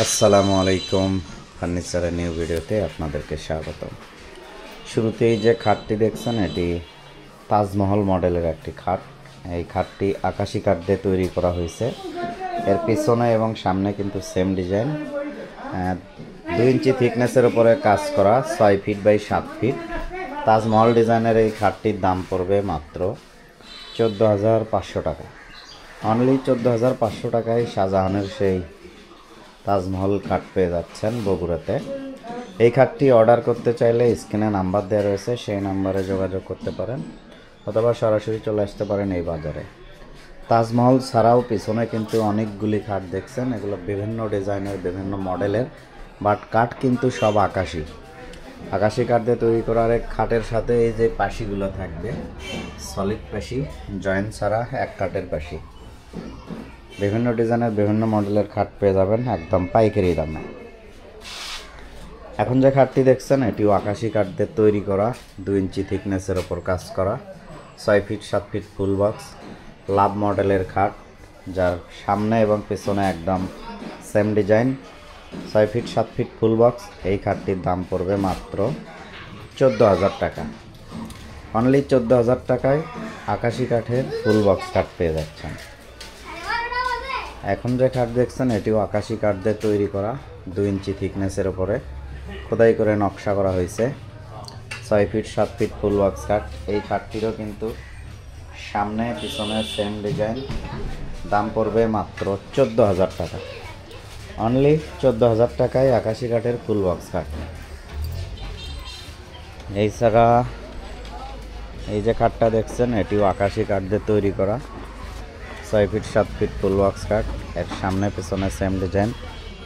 আসসালামু আলাইকুম। ফার্নিচারের নিউ ভিডিওতে আপনাদেরকে স্বাগত। শুরুতেই যে খাটটি দেখছেন এটি তাজমহল মডেলের একটি খাট। এই খাটটি আকাশি কাঠ দিয়ে তৈরি করা হয়েছে। এর পিছনে এবং সামনে কিন্তু সেম ডিজাইন, 2 ইঞ্চি থিকনেসের উপরে কাজ করা, 6 ফিট বাই 7 ফিট তাজমহল ডিজাইনের এই খাটটির দাম পড়বে মাত্র 14,500 টাকা। অনলি 14,500 টাকায় শাহজাহানের সেই তাজমহল খাট পেয়ে যাচ্ছেন বগুড়াতে। এই খাটটি অর্ডার করতে চাইলে স্ক্রিনে নাম্বার দেওয়া রয়েছে, সেই নাম্বারে যোগাযোগ করতে পারেন অথবা সরাসরি চলে আসতে পারেন এই বাজারে। তাজমহল ছাড়াও পিছনে কিন্তু অনেকগুলি খাট দেখছেন, এগুলো বিভিন্ন ডিজাইনের বিভিন্ন মডেলের, বাট কাঠ কিন্তু সব আকাশি কাঠ দিয়ে তৈরি করার এক খাটের সাথে এই যে পাশিগুলো থাকবে সলিড পাশি, জয়েন্ট ছাড়া এক কাঠের পাশি। বিভিন্ন ডিজাইনের বিভিন্ন মডেলের খাট পেয়ে যাবেন একদম পাইকারি দামে। এখন যে খাটটি দেখছেন এটিও আকাশি কাঠ দিয়ে তৈরি করা, 2 ইঞ্চি থিকনেসের ওপর কাজ করা, 6 feet 7 feet full box love মডেলের খাট, যার সামনে এবং পেছনে একদম same design, 6 feet 7 feet full box. এই খাটটির দাম পড়বে মাত্র 14,000 টাকা। অনলি 14,000 টাকায় আকাশি কাঠের ফুল বক্স খাট পেয়ে যাচ্ছেন। এখন যে খাট দেখছেন এটিও আকাশি কাঠ দিয়ে তৈরি করা, 2 ইঞ্চি থিকনেসের ওপরে খোদাই করে নকশা করা হয়েছে, 6 ফিট 7 ফিট ফুল বক্স কাঠ। এই খাটটিরও কিন্তু সামনে পিছনে সেম ডিজাইন, দাম পড়বে মাত্র 14,000 টাকা। অনলি 14,000 টাকায় আকাশি কাঠের ফুল বক্স কাঠ। এছাড়া এই যে খাটটা দেখছেন এটিও আকাশি কাঠ দিয়ে তৈরি করা, 6 ফিট 7 ফিট ফুল বক্স কাঠ, এর সামনে পেছনে সেম ডিজাইন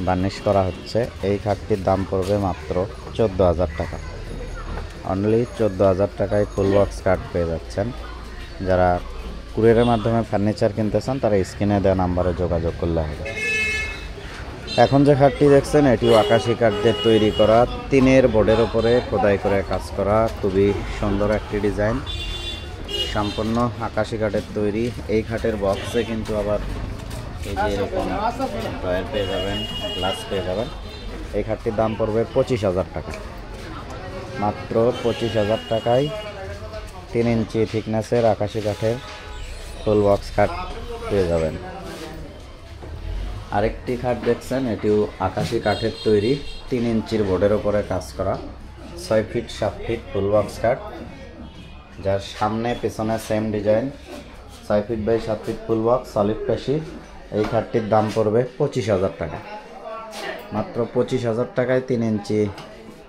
বার্নিশ করা হচ্ছে। এই খাটটির দাম পড়বে মাত্র 14,000 টাকা। অনলি 14,000 টাকায় ফুল বক্স কাঠ পেয়ে যাচ্ছেন। যারা কুরিয়ারের মাধ্যমে ফার্নিচার কিনতে চান তারা স্ক্রিনে দেওয়া নাম্বারে যোগাযোগ করলে হবে। এখন যে খাটটি দেখছেন এটিও আকাশি কাঠ দিয়ে তৈরি করা, টিনের বোর্ডের উপরে খোদাই করে কাজ করা, খুবই সুন্দর একটি ডিজাইন, সম্পূর্ণ আকাশি কাঠের তৈরি। এই খাটের বক্সে কিন্তু আবার এই যে এরকম ড্রয়ার পেয়ে যাবেন, গ্লাস পেয়ে যাবেন। এই খাটটির দাম পড়বে 25,000 টাকা। মাত্র 25,000 টাকায় 3 ইঞ্চি থিকনেসের আকাশি কাঠের ফুল বক্স খাট পেয়ে যাবেন। আরেকটি খাট দেখছেন এটিও আকাশি কাঠের তৈরি, 3 ইঞ্চির বোর্ডের ওপরে কাজ করা, 6 ফিট 7 ফিট ফুল বক্স খাট, যার সামনে পেছনে same design, 6 feet by 7 feet full box solid পেশি। এই খাটটির দাম পড়বে 25,000 টাকা। মাত্র 25,000 টাকায় 3 ইঞ্চি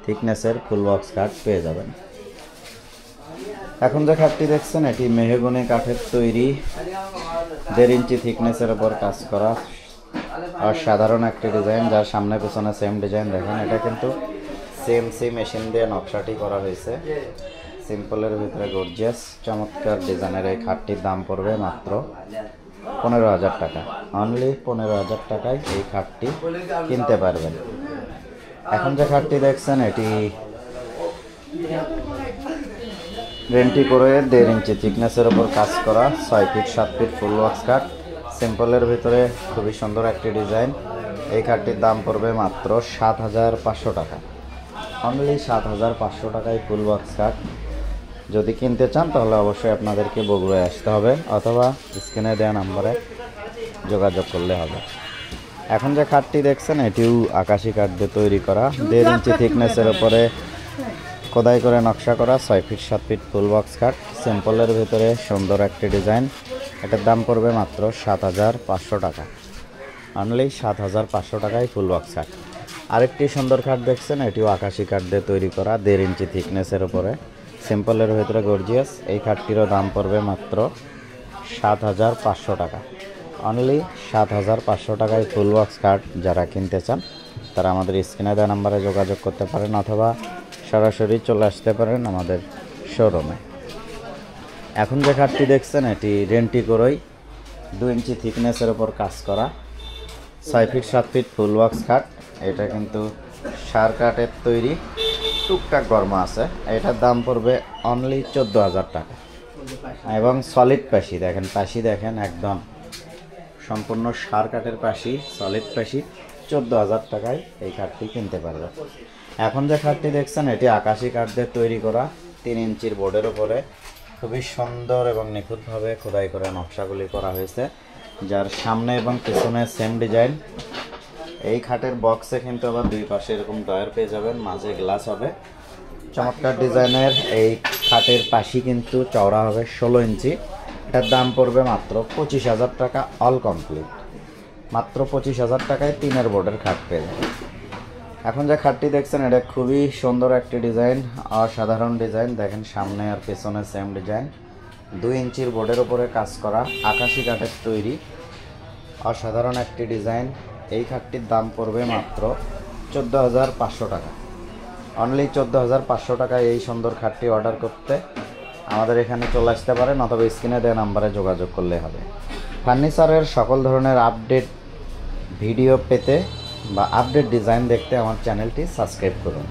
থিকনেসের ফুল বক্স কাঠ পেয়ে যাবেন। এখন যে খাটটি দেখছেন এটি মেহগনি কাঠের তৈরি, 1.5 ইঞ্চি থিকনেসের ওপর কাজ করা, আর সাধারণ একটি ডিজাইন, যার সামনে পেছনে সেম ডিজাইন। দেখেন এটা কিন্তু সিএমসি মেশিন দিয়ে নকশাটি করা হয়েছে, সিম্পলের ভিতরে গর্জিয়াস চমৎকার ডিজাইনের এই খাটটির দাম পড়বে মাত্র 15,000 টাকা। অনলি 15,000 টাকায় এই খাটটি কিনতে পারবেন। এখন যে খাটটি দেখছেন এটি রেন্টি করে 1.5 ইঞ্চি থিকনেসের ওপর কাজ করা, 6 ফিট 7 ফিট ফুল বক্স খাট, সিম্পলের ভিতরে খুবই সুন্দর একটি ডিজাইন। এই খাটটির দাম পড়বে মাত্র 7,500 টাকা। অনলি 7,500 টাকায় ফুল বক্স কাঠ। যদি কিনতে চান তাহলে অবশ্যই আপনাদেরকে বগুড়ায় আসতে হবে অথবা স্ক্রিনে দেওয়া নাম্বারে যোগাযোগ করলে হবে। এখন যে খাটটি দেখছেন এটিও আকাশি কাঠ দিয়ে তৈরি করা, 1.5 ইঞ্চি থিকনেসের ওপরে খোদাই করে নকশা করা, 6 ফিট 7 ফিট ফুল বক্স কাঠ, সিম্পলের ভিতরে সুন্দর একটি ডিজাইন। এটার দাম পড়বে মাত্র 7,500 টাকা। অনলি 7,500 টাকায় ফুল বক্স কাঠ। আরেকটি সুন্দর খাট দেখছেন এটিও আকাশি কাঠ দিয়ে তৈরি করা, 1.5 ইঞ্চি থিকনেসের উপরে সিম্পলের ভিতরে গর্জিয়াস। এই খাটটিরও দাম পড়বে মাত্র 7,500 টাকা। অনলি 7,500 টাকায় ফুল বক্স কাঠ। যারা কিনতে চান তারা আমাদের স্ক্রিনে দেওয়া নাম্বারে যোগাযোগ করতে পারেন অথবা সরাসরি চলে আসতে পারেন আমাদের শোরুমে। এখন যে খাটটি দেখছেন এটি রেন্টি করই, 2 ইঞ্চি থিকনেসের ওপর কাজ করা, 6 ফিট 7 ফিট ফুল বক্স খাট। এটা কিন্তু সার কাঠের তৈরি, টুকটাক গরম আছে। এটার দাম পড়বে অনলি 14,000 টাকা এবং সলিড পাশি। দেখেন পাশি দেখেন একদম সম্পূর্ণ সার কাঠের পাশি, সলিড পাশি। 14,000 টাকায় এই খাটটি কিনতে পারবে। এখন যে খাটটি দেখছেন এটি আকাশি কাঠ দিয়ে তৈরি করা 3 ইঞ্চির বোর্ডের উপরে খুবই সুন্দর এবং নিখুঁতভাবে খোদাই করে নকশাগুলি করা হয়েছে, যার সামনে এবং পেছনে সেম ডিজাইন। এই খাটের বক্সে কিন্তু আবার দুই পাশে এরকম ডয়ার পেয়ে যাবেন, মাঝে গ্লাস হবে। চমৎকার ডিজাইনের এই খাটের পাশি কিন্তু চওড়া হবে 16 ইঞ্চি। এটার দাম পড়বে মাত্র 25,000 টাকা, অল কমপ্লিট। মাত্র 25,000 টাকায় 3 বোর্ডের খাট পেয়ে যাবেন। এখন যে খাটটি দেখছেন এটা খুবই সুন্দর একটি ডিজাইন, অসাধারণ ডিজাইন। দেখেন সামনে আর পেছনে সেম ডিজাইন, 2 ইঞ্চির বোর্ডের উপরে কাজ করা আকাশি কাঠের তৈরি, অসাধারণ একটি ডিজাইন। এই খাটটির দাম পড়বে মাত্র 14,500 টাকা, অনলি 14,500 টাকায় এই সুন্দর খাটটি অর্ডার করতে আমাদের এখানে চলে আসতে পারেন, অথবা স্ক্রিনে দেওয়া নাম্বারে যোগাযোগ করলে হবে। ফার্নিচারের সকল ধরনের আপডেট ভিডিও পেতে বা আপডেট ডিজাইন দেখতে আমার চ্যানেলটি সাবস্ক্রাইব করুন।